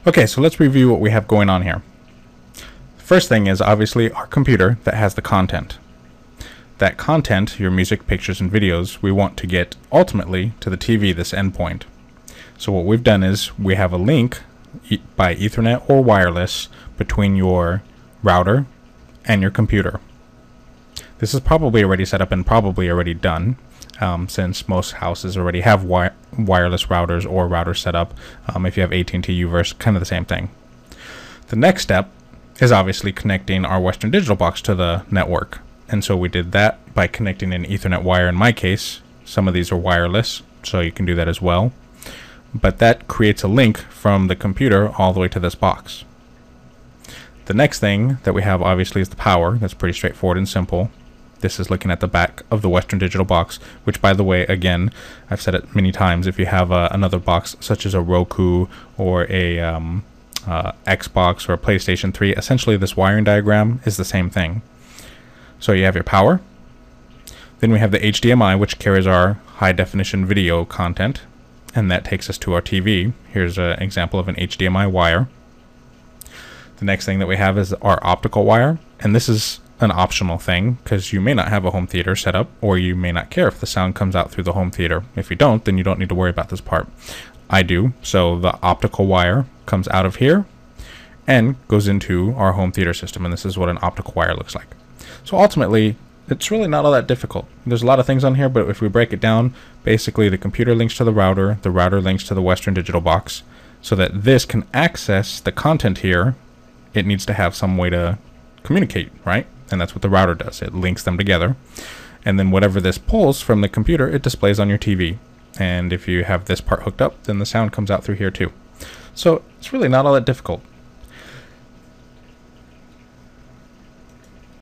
Okay, so let's review what we have going on here. First thing is obviously our computer that has the content. That content, your music, pictures, and videos, we want to get ultimately to the TV, this endpoint. So what we've done is we have a link by Ethernet or wireless between your router and your computer. This is probably already set up and probably already done, since most houses already have wireless routers or routers set up. If you have AT&T UVerse, kind of the same thing. The next step is obviously connecting our Western Digital box to the network. And so we did that by connecting an Ethernet wire in my case. Some of these are wireless, so you can do that as well. But that creates a link from the computer all the way to this box. The next thing that we have obviously is the power. That's pretty straightforward and simple. This is looking at the back of the Western Digital box, which, by the way, again, I've said it many times, if you have another box such as a Roku or a Xbox or a PlayStation 3, essentially this wiring diagram is the same thing. So you have your power. Then we have the HDMI, which carries our high-definition video content, and that takes us to our TV. Here's an example of an HDMI wire. The next thing that we have is our optical wire, and this is an optional thing because you may not have a home theater set up, or you may not care if the sound comes out through the home theater. If you don't, then you don't need to worry about this part. I do. So the optical wire comes out of here and goes into our home theater system, and this is what an optical wire looks like. So ultimately, it's really not all that difficult. There's a lot of things on here, but if we break it down, basically the computer links to the router links to the Western Digital box, so that this can access the content here. It needs to have some way to communicate, right? And that's what the router does. It links them together. And then whatever this pulls from the computer, it displays on your TV. And if you have this part hooked up, then the sound comes out through here too. So it's really not all that difficult.